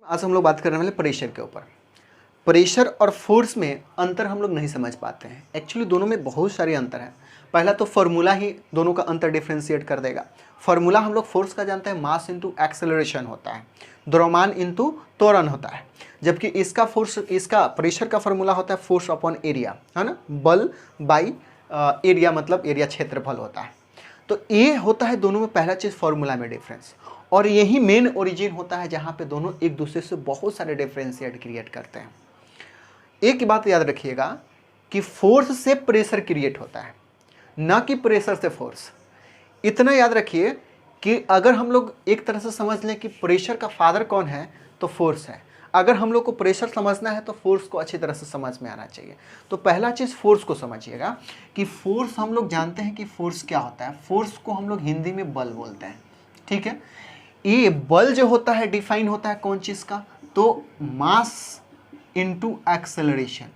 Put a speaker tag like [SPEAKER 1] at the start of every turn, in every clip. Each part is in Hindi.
[SPEAKER 1] आज हम लोग बात करने वाले प्रेशर के ऊपर। प्रेशर और फोर्स में अंतर हम लोग नहीं समझ पाते हैं। एक्चुअली दोनों में बहुत सारे अंतर हैं। पहला तो फार्मूला ही दोनों का अंतर डिफ्रेंशिएट कर देगा। फार्मूला हम लोग फोर्स का जानते हैं, मास इंटू एक्सेलरेशन होता है, द्रव्यमान इंटू त्वरण होता है। जबकि इसका प्रेशर का फार्मूला होता है फोर्स अपॉन एरिया, है ना, बल बाई एरिया, मतलब एरिया क्षेत्रफल होता है। तो ये होता है दोनों में पहला चीज़ फार्मूला में डिफरेंस, और यही मेन ओरिजिन होता है जहाँ पे दोनों एक दूसरे से बहुत सारे डिफरेंशिएट क्रिएट करते हैं। एक बात याद रखिएगा कि फोर्स से प्रेशर क्रिएट होता है, ना कि प्रेशर से फोर्स। इतना याद रखिए कि अगर हम लोग एक तरह से समझ लें कि प्रेशर का फादर कौन है तो फोर्स है। अगर हम लोग को प्रेशर समझना है तो फोर्स को अच्छी तरह से समझ में आना चाहिए। तो पहला चीज़ फोर्स को समझिएगा कि फोर्स हम लोग जानते हैं कि फोर्स क्या होता है। फोर्स को हम लोग हिंदी में बल बोलते हैं, ठीक है। ये बल जो होता है डिफाइन होता है कौन चीज़ का, तो mass into acceleration.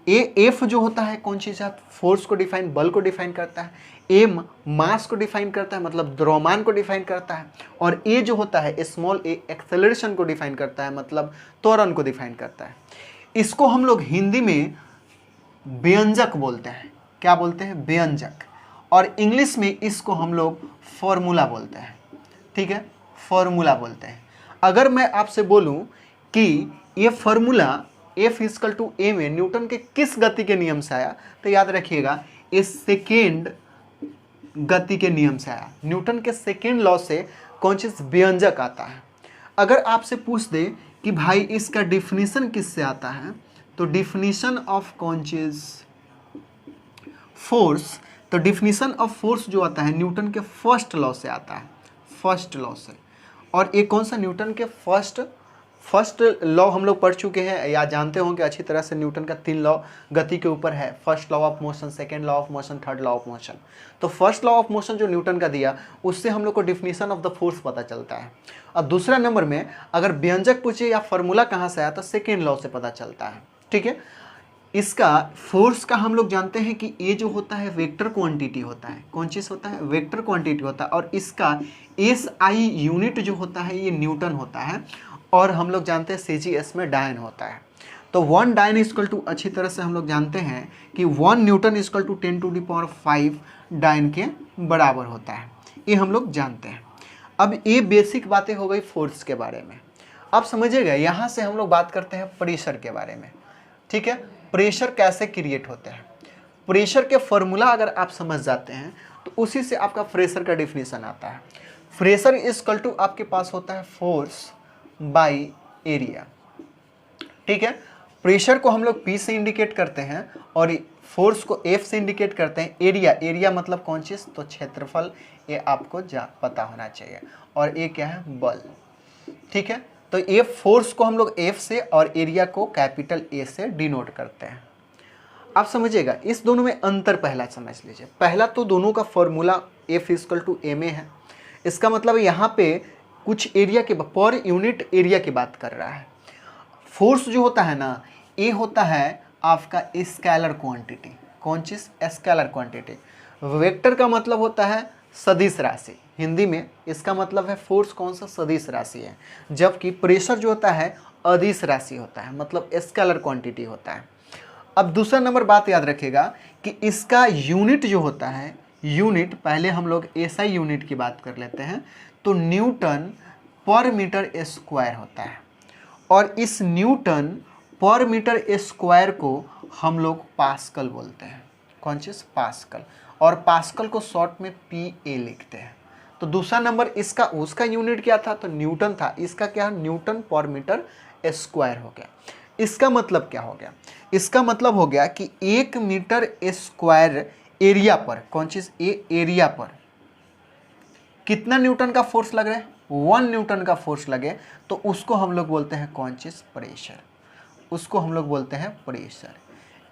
[SPEAKER 1] A F जो होता है कौन चीज़ है, फोर्स को डिफाइन, बल को डिफाइन करता है। एम मास को डिफाइन करता है, मतलब द्रव्यमान को डिफाइन करता है। और ए जो होता है स्मॉल ए एक्सेलरेशन को डिफाइन करता है, मतलब त्वरण को डिफाइन करता है। इसको हम लोग हिंदी में व्यंजक बोलते हैं। क्या बोलते हैं? व्यंजक। और इंग्लिश में इसको हम लोग फॉर्मूला बोलते हैं, ठीक है, फॉर्मूला बोलते हैं। अगर मैं आपसे बोलूं कि ये फॉर्मूला F इक्वल टू ए में न्यूटन के किस गति के नियम से आया, तो याद रखिएगा इस सेकेंड गति के नियम से आया। न्यूटन के सेकेंड लॉ से कौन चीज़ व्यंजक आता है। अगर आपसे पूछ दे कि भाई इसका डिफिनीशन किससे आता है, तो डिफिनीशन ऑफ कौन चीज़, फोर्स। तो डिफिनीशन ऑफ फोर्स जो आता है न्यूटन के फर्स्ट लॉ से आता है, फर्स्ट लॉ से। और एक कौन सा, न्यूटन के फर्स्ट लॉ हम लोग पढ़ चुके हैं या जानते होंगे अच्छी तरह से। न्यूटन का 3 लॉ गति के ऊपर है, first law of motion, second law of motion, third law of motion. तो फर्स्ट लॉ ऑफ मोशन जो न्यूटन का दिया, उससे हम लोग को डिफिनीशन ऑफ द फोर्स पता चलता है। अब दूसरा नंबर में अगर व्यंजक पूछे या फार्मूला कहाँ से आया, तो सेकेंड लॉ से पता चलता है, ठीक है। इसका फोर्स का हम लोग जानते हैं कि ये जो होता है वेक्टर क्वांटिटी होता है। कौन चीज़ होता है? वेक्टर क्वांटिटी होता है। और इसका SI यूनिट जो होता है ये न्यूटन होता है। और हम लोग जानते हैं CGS में डायन होता है। तो 1 डायन इक्वल टू, अच्छी तरह से हम लोग जानते हैं कि 1 न्यूटन इक्वल टू 10⁵ डायन के बराबर होता है। ये हम लोग जानते हैं। अब ये बेसिक बातें हो गई फोर्स के बारे में। अब समझिएगा, यहाँ से हम लोग बात करते हैं प्रेशर के बारे में, ठीक है। प्रेशर कैसे क्रिएट होते हैं। प्रेशर के फॉर्मूला अगर आप समझ जाते हैं तो उसी से आपका प्रेशर का डिफिनीशन आता है। प्रेशर इक्वल टू आपके पास होता है फोर्स बाई एरिया, ठीक है। प्रेशर को हम लोग P से इंडिकेट करते हैं और फोर्स को F से इंडिकेट करते हैं। एरिया मतलब कौन चीज़, तो क्षेत्रफल। ये आपको पता होना चाहिए। और ये क्या है, बल, ठीक है। तो ये फोर्स को हम लोग F से और एरिया को कैपिटल A से डिनोट करते हैं। आप समझिएगा, इस दोनों में अंतर पहला समझ लीजिए। पहला तो दोनों का फॉर्मूला F इक्वल टू ए में है। इसका मतलब यहाँ पे कुछ एरिया के पर यूनिट एरिया की बात कर रहा है। फोर्स जो होता है ना, ये होता है आपका स्केलर क्वांटिटी। कौन चीज़? Scalar quantity. वेक्टर का मतलब होता है सदिश राशि। हिंदी में इसका मतलब है फोर्स कौन सा, सदिश राशि है। जबकि प्रेशर जो होता है अदिश राशि होता है, मतलब स्केलर क्वांटिटी होता है। अब दूसरा नंबर बात याद रखिएगा कि इसका यूनिट जो होता है, यूनिट पहले हम लोग SI यूनिट की बात कर लेते हैं, तो न्यूटन पर मीटर स्क्वायर होता है। और इस न्यूटन पर मीटर स्क्वायर को हम लोग पास्कल बोलते हैं। कौन चीज़? पास्कल। और पास्कल को शॉर्ट में PA लिखते हैं। तो दूसरा नंबर इसका, उसका यूनिट क्या था, तो न्यूटन था। इसका क्या, न्यूटन पर मीटर स्क्वायर हो गया। इसका मतलब क्या हो गया? इसका मतलब हो गया कि 1 मीटर स्क्वायर एरिया पर, कौन चीज़, ये एरिया पर कितना न्यूटन का फोर्स लग रहा है, 1 न्यूटन का फोर्स लगे, तो उसको हम लोग बोलते हैं कौन चीज़, प्रेशर। उसको हम लोग बोलते हैं प्रेशर।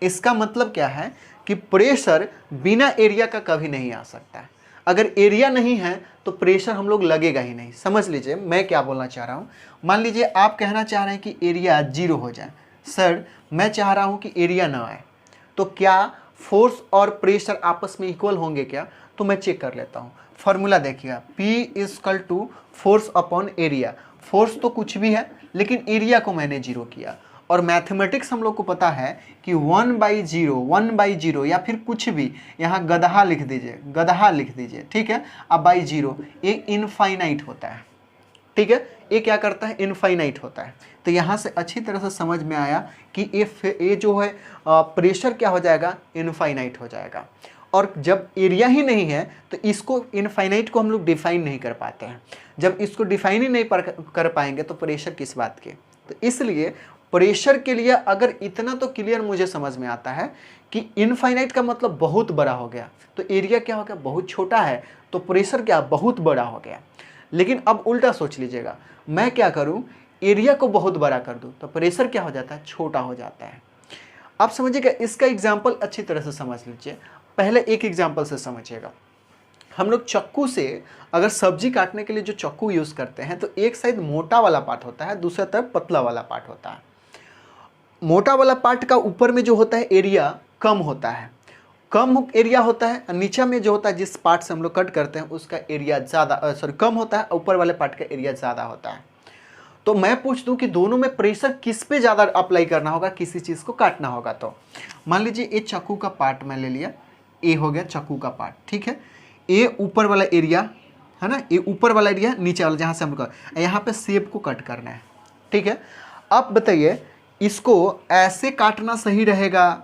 [SPEAKER 1] इसका मतलब क्या है कि प्रेशर बिना एरिया का कभी नहीं आ सकता है। अगर एरिया नहीं है तो प्रेशर हम लोग लगेगा ही नहीं। समझ लीजिए मैं क्या बोलना चाह रहा हूँ। मान लीजिए आप कहना चाह रहे हैं कि एरिया 0 हो जाए। सर मैं चाह रहा हूँ कि एरिया ना आए, तो क्या फोर्स और प्रेशर आपस में इक्वल होंगे क्या? तो मैं चेक कर लेता हूँ। फार्मूला देखिएगा, P equal to force upon area. Force तो कुछ भी है, लेकिन एरिया को मैंने 0 किया। और मैथमेटिक्स हम लोग को पता है कि 1/0 या फिर कुछ भी, यहाँ गदहा लिख दीजिए, ठीक है। अब बाई 0 ये इनफाइनाइट होता है, ठीक है, ये क्या करता है, इनफाइनाइट होता है। तो यहाँ से अच्छी तरह से समझ में आया कि ये जो है प्रेशर क्या हो जाएगा, इनफाइनाइट हो जाएगा। और जब एरिया ही नहीं है तो इसको इनफाइनाइट को हम लोग डिफाइन नहीं कर पाते हैं। जब इसको डिफाइन ही नहीं कर पाएंगे तो प्रेशर किस बात के। तो इसलिए प्रेशर के लिए अगर इतना तो क्लियर मुझे समझ में आता है कि इनफाइनाइट का मतलब बहुत बड़ा हो गया, तो एरिया क्या हो गया, बहुत छोटा है, तो प्रेशर क्या, बहुत बड़ा हो गया। लेकिन अब उल्टा सोच लीजिएगा, मैं क्या करूं, एरिया को बहुत बड़ा कर दूं तो प्रेशर क्या हो जाता है, छोटा हो जाता है। आप समझिएगा, इसका एग्जाम्पल अच्छी तरह से समझ लीजिए। पहले एक एग्जाम्पल से समझिएगा। हम लोग चाकू से अगर सब्जी काटने के लिए जो चाकू यूज़ करते हैं तो एक साइड मोटा वाला पार्ट होता है, दूसरा तरफ पतला वाला पार्ट होता है। मोटा वाला पार्ट का ऊपर में जो होता है एरिया कम होता है, कम एरिया होता है। नीचे में जो होता है, जिस पार्ट से हम लोग कट करते हैं उसका एरिया ज़्यादा कम होता है, ऊपर वाले पार्ट का एरिया ज़्यादा होता है। तो मैं पूछ दूं कि दोनों में प्रेशर किस पे ज़्यादा अप्लाई करना होगा, किसी चीज़ को काटना होगा। तो मान लीजिए ये चाकू का पार्ट मैं ले लिया, ए हो गया चाकू का पार्ट, ठीक है। ये ऊपर वाला एरिया है ना, ये ऊपर वाला एरिया, नीचे वाला जहाँ से हम लोग यहाँ पे सेब को कट करना है, ठीक है। अब बताइए, इसको ऐसे काटना सही रहेगा,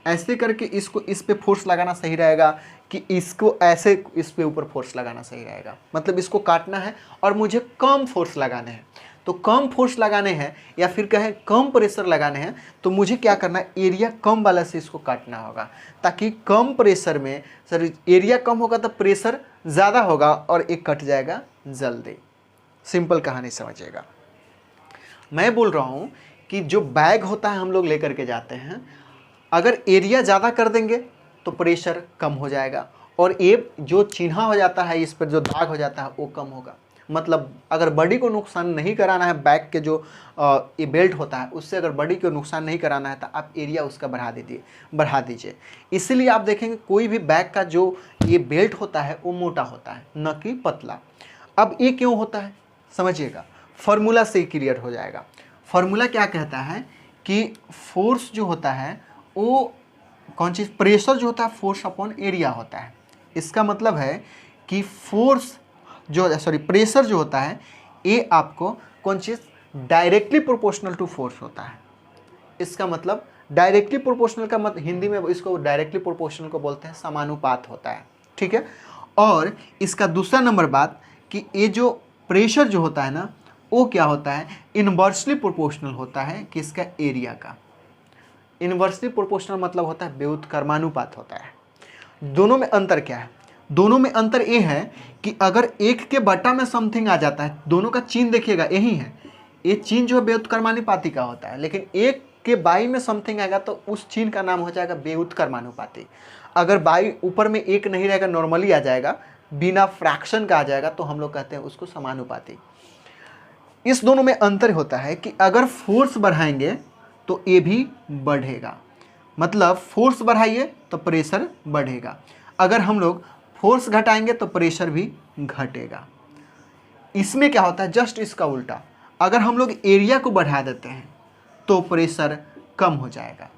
[SPEAKER 1] ऐसे करके इसको इस पे फोर्स लगाना सही रहेगा, कि इसको ऐसे इस पे ऊपर फोर्स लगाना सही रहेगा। मतलब इसको काटना है और मुझे कम फोर्स लगाने हैं, तो कम फोर्स लगाने हैं या फिर कहें कम प्रेशर लगाने हैं, तो मुझे क्या करना है, एरिया कम वाला से इसको काटना होगा, ताकि कम प्रेशर में, सर एरिया कम होगा तो प्रेशर ज़्यादा होगा और एक कट जाएगा जल्दी। सिंपल कहानी समझिएगा। मैं बोल रहा हूँ कि जो बैग होता है हम लोग लेकर के जाते हैं, अगर एरिया ज़्यादा कर देंगे तो प्रेशर कम हो जाएगा, और ये जो चिन्हा हो जाता है, इस पर जो दाग हो जाता है वो कम होगा। मतलब अगर बॉडी को नुकसान नहीं कराना है, बैग के जो ये बेल्ट होता है उससे अगर बॉडी को नुकसान नहीं कराना है तो आप एरिया उसका बढ़ा दीजिए। इसीलिए आप देखेंगे कोई भी बैग का जो ये बेल्ट होता है वो मोटा होता है, न कि पतला। अब ये क्यों होता है समझिएगा, फार्मूला से क्लियर हो जाएगा। फार्मूला क्या कहता है कि फोर्स जो होता है वो कौन चीज़, प्रेशर जो होता है फोर्स अपॉन एरिया होता है। इसका मतलब है कि फोर्स प्रेशर जो होता है ये आपको कौन चीज़, डायरेक्टली प्रोपोर्शनल टू फोर्स होता है। इसका मतलब डायरेक्टली प्रोपोर्शनल का मतलब हिंदी में इसको डायरेक्टली प्रोपोर्शनल को बोलते हैं, समानुपात होता है, ठीक है। और इसका दूसरा नंबर बात कि ये जो प्रेशर जो होता है ना वो क्या होता है, इनवर्सली प्रोपोर्शनल होता है किसका, एरिया का। इनवर्सली प्रोपोर्शनल मतलब होता है व्युत्क्रमानुपात होता है। दोनों में अंतर क्या है, दोनों में अंतर ये है कि अगर एक के बटा में समथिंग आ जाता है, दोनों का चिन्ह देखिएगा यही है, ये चिन्ह जो है व्युत्क्रमानुपाती का होता है, लेकिन एक के बाई में समथिंग आएगा तो उस चिन्ह का नाम हो जाएगा व्युत्क्रमानुपाती। अगर बाई ऊपर में एक नहीं रहेगा, नॉर्मली आ जाएगा, बिना फ्रैक्शन का आ जाएगा, तो हम लोग कहते हैं उसको समानुपाती। इस दोनों में अंतर होता है कि अगर फोर्स बढ़ाएंगे तो ये भी बढ़ेगा, मतलब फोर्स बढ़ाइए तो प्रेशर बढ़ेगा, अगर हम लोग फोर्स घटाएंगे तो प्रेशर भी घटेगा। इसमें क्या होता है, जस्ट इसका उल्टा, अगर हम लोग एरिया को बढ़ा देते हैं तो प्रेशर कम हो जाएगा,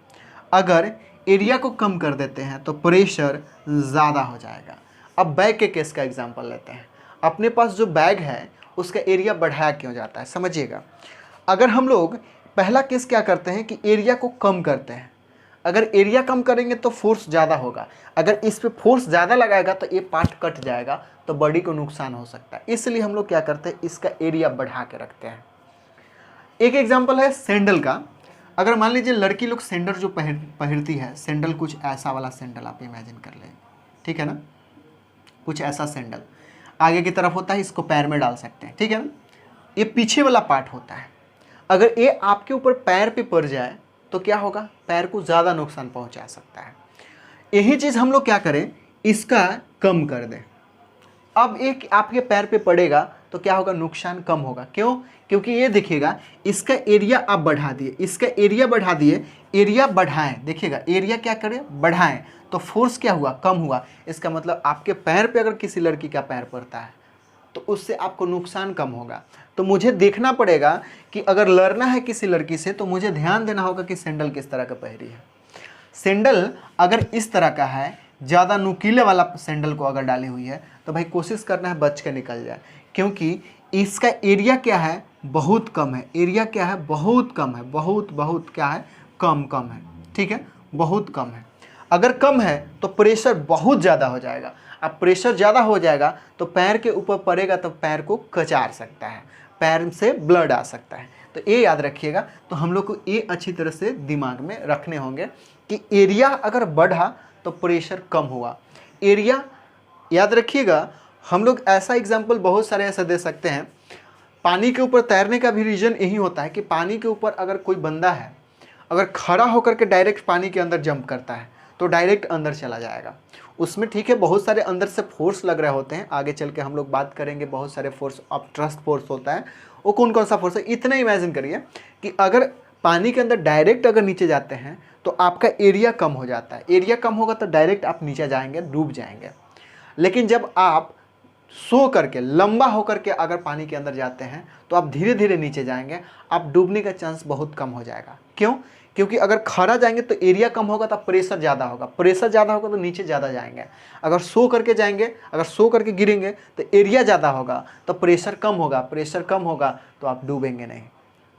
[SPEAKER 1] अगर एरिया को कम कर देते हैं तो प्रेशर ज़्यादा हो जाएगा। अब बैग के केस का एग्जांपल लेते हैं। अपने पास जो बैग है उसका एरिया बढ़ाया क्यों जाता है समझिएगा। अगर हम लोग पहला केस क्या करते हैं कि एरिया को कम करते हैं, अगर एरिया कम करेंगे तो फोर्स ज़्यादा होगा, अगर इस पे फोर्स ज़्यादा लगाएगा तो ये पार्ट कट जाएगा, तो बॉडी को नुकसान हो सकता है। इसलिए हम लोग क्या करते हैं, इसका एरिया बढ़ा के रखते हैं। एक एग्जांपल है सैंडल का। अगर मान लीजिए लड़की लोग सैंडल जो पहनती है, सैंडल कुछ ऐसा वाला सैंडल आप इमेजिन कर लें, ठीक है ना, कुछ ऐसा सैंडल आगे की तरफ होता है, इसको पैर में डाल सकते हैं, ठीक है ना। ये पीछे वाला पार्ट होता है, अगर ये आपके ऊपर पैर पे पड़ जाए तो क्या होगा, पैर को ज़्यादा नुकसान पहुंचा सकता है। यही चीज़ हम लोग क्या करें, इसका कम कर दें। अब एक आपके पैर पे पड़ेगा तो क्या होगा, नुकसान कम होगा। क्यों, क्योंकि ये देखिएगा इसका एरिया आप बढ़ा दिए, इसका एरिया बढ़ा दिए, एरिया बढ़ाएं, देखिएगा एरिया क्या करें, बढ़ाएं, तो फोर्स क्या हुआ, कम हुआ। इसका मतलब आपके पैर पे अगर किसी लड़की का पैर पड़ता है तो उससे आपको नुकसान कम होगा। तो मुझे देखना पड़ेगा कि अगर लड़ना है किसी लड़की से तो मुझे ध्यान देना होगा कि सैंडल किस तरह का पहनी है। सैंडल अगर इस तरह का है, ज़्यादा नुकीले वाला सैंडल को अगर डाली हुई है तो भाई कोशिश करना है बच के निकल जाए, क्योंकि इसका एरिया क्या है, बहुत कम है। एरिया क्या है, बहुत कम है, बहुत क्या है, कम है। ठीक है, बहुत कम है। अगर कम है तो प्रेशर बहुत ज़्यादा हो जाएगा। अब प्रेशर ज़्यादा हो जाएगा तो पैर के ऊपर पड़ेगा तो पैर को कचार सकता है, पैर से ब्लड आ सकता है। तो ये याद रखिएगा। तो हम लोग को ये अच्छी तरह से दिमाग में रखने होंगे कि एरिया अगर बढ़ा तो प्रेशर कम हुआ। एरिया याद रखिएगा। हम लोग ऐसा एग्जाम्पल बहुत सारे ऐसे दे सकते हैं। पानी के ऊपर तैरने का भी रीज़न यही होता है कि पानी के ऊपर अगर कोई बंदा है, अगर खड़ा होकर के डायरेक्ट पानी के अंदर जंप करता है तो डायरेक्ट अंदर चला जाएगा। उसमें ठीक है बहुत सारे अंदर से फोर्स लग रहे होते हैं, आगे चल के हम लोग बात करेंगे। बहुत सारे फोर्स, अब ट्रस्ट फोर्स होता है, वो कौन कौन सा फोर्स है। इतना इमेजिन करिए कि अगर पानी के अंदर डायरेक्ट अगर नीचे जाते हैं तो आपका एरिया कम हो जाता है। एरिया कम होगा तो डायरेक्ट आप नीचे जाएंगे, डूब जाएंगे। लेकिन जब आप सो करके लंबा होकर के अगर पानी के अंदर जाते हैं तो आप धीरे धीरे नीचे जाएंगे, आप डूबने का चांस बहुत कम हो जाएगा। क्यों? क्योंकि अगर खड़ा जाएंगे तो एरिया कम होगा तो प्रेशर ज़्यादा होगा, प्रेशर ज़्यादा होगा तो नीचे ज़्यादा जाएंगे। अगर सो करके जाएंगे, अगर सो करके गिरेंगे तो एरिया ज़्यादा होगा तो प्रेशर कम होगा, प्रेशर कम होगा तो आप डूबेंगे नहीं।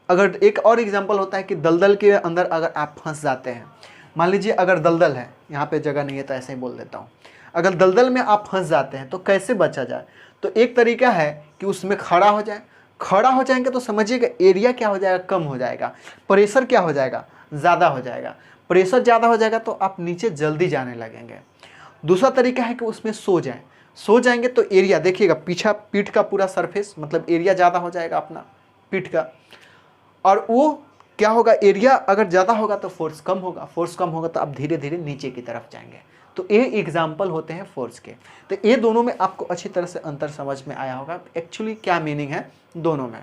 [SPEAKER 1] अगर एक और एग्जांपल होता है कि दलदल के अंदर अगर आप फंस जाते हैं, मान लीजिए अगर दलदल है, यहाँ पे जगह नहीं है तो ऐसे ही बोल देता हूँ, अगर दलदल में आप फंस जाते हैं तो कैसे बचा जाए? तो एक तरीका है कि उसमें खड़ा हो जाए। खड़ा हो जाएंगे तो समझिएगा एरिया क्या हो जाएगा, कम हो जाएगा, प्रेशर क्या हो जाएगा, ज़्यादा हो जाएगा। प्रेशर ज़्यादा हो जाएगा तो आप नीचे जल्दी जाने लगेंगे। दूसरा तरीका है कि उसमें सो जाएं। सो जाएंगे तो एरिया देखिएगा, पीछा पीठ का पूरा सरफेस मतलब एरिया ज़्यादा हो जाएगा अपना पीठ का, और वो क्या होगा, एरिया अगर ज़्यादा होगा तो फोर्स कम होगा, फोर्स कम होगा तो आप धीरे धीरे नीचे की तरफ जाएंगे। तो ये एग्जाम्पल होते हैं फोर्स के। तो ये दोनों में आपको अच्छी तरह से अंतर समझ में आया होगा एक्चुअली क्या मीनिंग है दोनों में।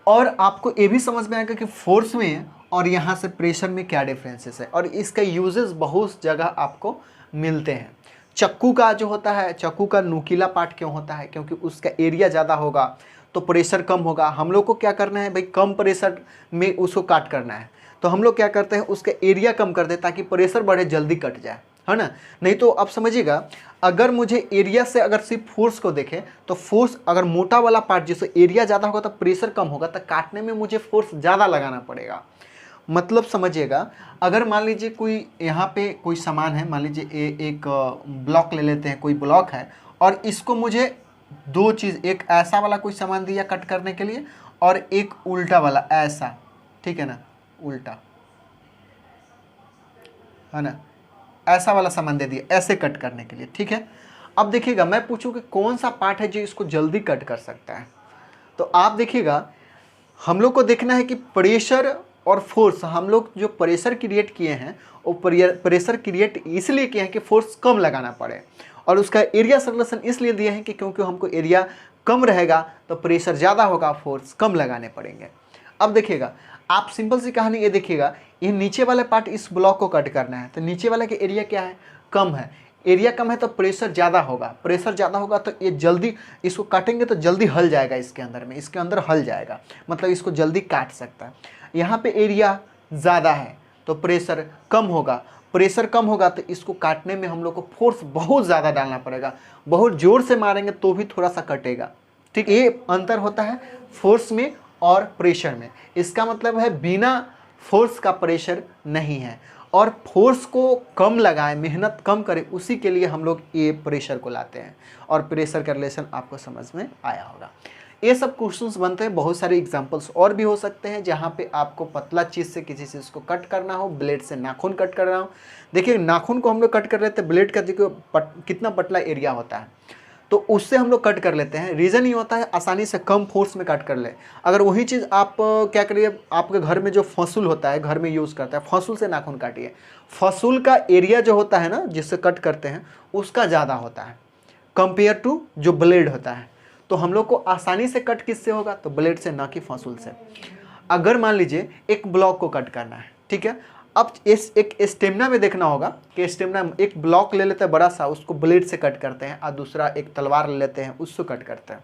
[SPEAKER 1] और आपको ये भी समझ में आएगा कि फोर्स में और यहाँ से प्रेशर में क्या डिफरेंसेस है, और इसका यूजेस बहुत जगह आपको मिलते हैं। चक्कू का जो होता है, चक्कू का नुकीला पार्ट क्यों होता है? क्योंकि उसका एरिया ज़्यादा होगा तो प्रेशर कम होगा। हम लोग को क्या करना है भाई, कम प्रेशर में उसको काट करना है, तो हम लोग क्या करते हैं उसका एरिया कम कर दे ताकि प्रेशर बढ़े, जल्दी कट जाए, है ना। नहीं तो आप समझिएगा, अगर मुझे एरिया से अगर सिर्फ फोर्स को देखें तो फोर्स अगर मोटा वाला पार्ट जिससे एरिया ज़्यादा होगा तो प्रेशर कम होगा, तो काटने में मुझे फोर्स ज़्यादा लगाना पड़ेगा। मतलब समझिएगा, अगर मान लीजिए कोई यहाँ पे कोई सामान है, मान लीजिए एक ब्लॉक ले लेते हैं, कोई ब्लॉक है और इसको मुझे दो चीज़, एक ऐसा वाला कोई सामान दिया कट करने के लिए और एक उल्टा वाला ऐसा, ठीक है ना, उल्टा, है ना, ऐसा वाला सामान दे दिया ऐसे कट करने के लिए, ठीक है। अब देखिएगा मैं पूछूं कि कौन सा पार्ट है जो इसको जल्दी कट कर सकता है, तो आप देखिएगा हम लोग को देखना है कि प्रेशर और फोर्स, हम लोग जो प्रेशर क्रिएट किए हैं वो प्रेशर क्रिएट इसलिए किए हैं कि फोर्स कम लगाना पड़े, और उसका एरिया सर्कुलेशन इसलिए दिए हैं कि क्योंकि हमको एरिया कम रहेगा तो प्रेशर ज़्यादा होगा, फोर्स कम लगाने पड़ेंगे। अब देखिएगा आप सिंपल सी कहानी ये देखिएगा, ये नीचे वाले पार्ट इस ब्लॉक को कट करना है तो नीचे वाले के एरिया क्या है, कम है। एरिया कम है तो प्रेशर ज़्यादा होगा, प्रेशर ज़्यादा होगा तो ये जल्दी इसको काटेंगे तो जल्दी हल जाएगा, इसके अंदर में, इसके अंदर हल जाएगा, मतलब इसको जल्दी काट सकता है। यहाँ पे एरिया ज़्यादा है तो प्रेशर कम होगा, प्रेशर कम होगा तो इसको काटने में हम लोग को फोर्स बहुत ज़्यादा डालना पड़ेगा, बहुत ज़ोर से मारेंगे तो भी थोड़ा सा कटेगा, ठीक। ये अंतर होता है फोर्स में और प्रेशर में। इसका मतलब है बिना फोर्स का प्रेशर नहीं है, और फोर्स को कम लगाएं, मेहनत कम करें, उसी के लिए हम लोग ये प्रेशर को लाते हैं, और प्रेशर का रिलेशन आपको समझ में आया होगा। ये सब क्वेश्चंस बनते हैं, बहुत सारे एग्जांपल्स और भी हो सकते हैं जहाँ पे आपको पतला चीज़ से किसी चीज़ को कट करना हो, ब्लेड से नाखून कट करना हो। देखिए नाखून को हम लोग कट कर लेते हैं, ब्लेड का देखिए कितना पतला एरिया होता है, तो उससे हम लोग कट कर लेते हैं। रीज़न ये होता है आसानी से कम फोर्स में कट कर ले। अगर वही चीज़ आप क्या करिए, आपके घर में जो फसूल होता है, घर में यूज़ करता है, फसूल से नाखून काटिए, फसूल का एरिया जो होता है ना जिससे कट करते हैं उसका ज़्यादा होता है कंपेयर टू जो ब्लेड होता है। तो हम लोग को आसानी से कट किससे होगा, तो ब्लेड से, ना कि फसूल से। अगर मान लीजिए एक ब्लॉक को कट करना है, ठीक है, अब इस एक स्टेमिना में देखना होगा कि स्टेमिना एक ब्लॉक ले लेते हैं बड़ा सा, उसको ब्लेड से कट करते हैं, और दूसरा एक तलवार ले लेते हैं, उससे कट करते हैं।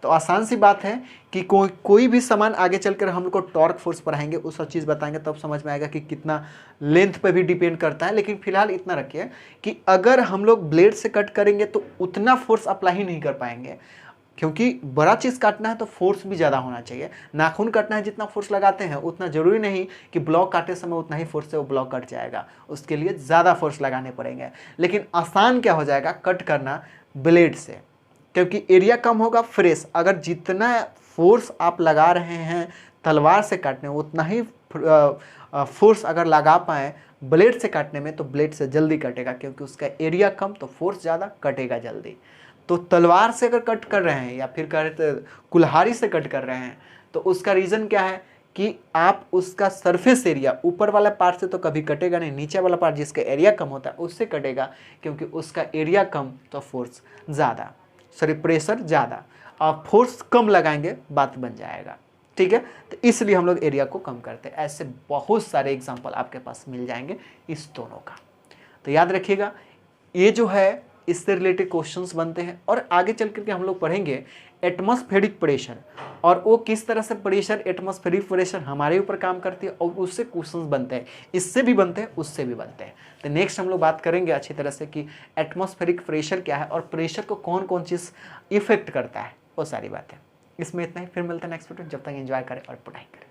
[SPEAKER 1] तो आसान सी बात है कि कोई भी सामान आगे चलकर हम लोग को टॉर्क फोर्स पढ़ाएंगे, वो सब चीज़ बताएंगे, तब समझ में आएगा कि कितना लेंथ पे भी डिपेंड करता है। लेकिन फिलहाल इतना रखिए कि अगर हम लोग ब्लेड से कट करेंगे तो उतना फोर्स अप्लाई ही नहीं कर पाएंगे, क्योंकि बड़ा चीज़ काटना है तो फोर्स भी ज़्यादा होना चाहिए। नाखून काटना है, जितना फोर्स लगाते हैं उतना ज़रूरी नहीं कि ब्लॉक काटते समय उतना ही फोर्स से वो ब्लॉक कट जाएगा, उसके लिए ज़्यादा फोर्स लगाने पड़ेंगे। लेकिन आसान क्या हो जाएगा कट करना ब्लेड से, क्योंकि एरिया कम होगा, फ्रेश। अगर जितना फोर्स आप लगा रहे हैं तलवार से काटने उतना ही फोर्स अगर लगा पाएँ ब्लेड से काटने में, तो ब्लेड से जल्दी कटेगा, क्योंकि उसका एरिया कम तो फोर्स ज़्यादा, कटेगा जल्दी। तो तलवार से अगर कट कर रहे हैं या फिर कुल्हाड़ी से कट कर रहे हैं, तो उसका रीज़न क्या है कि आप उसका सरफेस एरिया, ऊपर वाला पार्ट से तो कभी कटेगा नहीं, नीचे वाला पार्ट जिसका एरिया कम होता है उससे कटेगा, क्योंकि उसका एरिया कम तो फोर्स ज़्यादा, सॉरी प्रेशर ज़्यादा, और फोर्स कम लगाएंगे बात बन जाएगा। ठीक है, तो इसलिए हम लोग एरिया को कम करते हैं। ऐसे बहुत सारे एग्जाम्पल आपके पास मिल जाएंगे इस दोनों का। तो याद रखिएगा, ये जो है इससे रिलेटेड क्वेश्चंस बनते हैं, और आगे चल करके हम लोग पढ़ेंगे एटमॉस्फेरिक प्रेशर, और वो किस तरह से प्रेशर, एटमॉस्फेरिक प्रेशर हमारे ऊपर काम करती है, और उससे क्वेश्चंस बनते हैं, इससे भी बनते हैं, उससे भी बनते हैं। तो नेक्स्ट हम लोग बात करेंगे अच्छी तरह से कि एटमॉस्फेरिक प्रेशर क्या है और प्रेशर को कौन कौन चीज़ इफेक्ट करता है, वो सारी बातें। इसमें इतना ही, फिर मिलते हैं नेक्स्ट वीडियो। जब तक एंजॉय करें और पढ़ाई करें।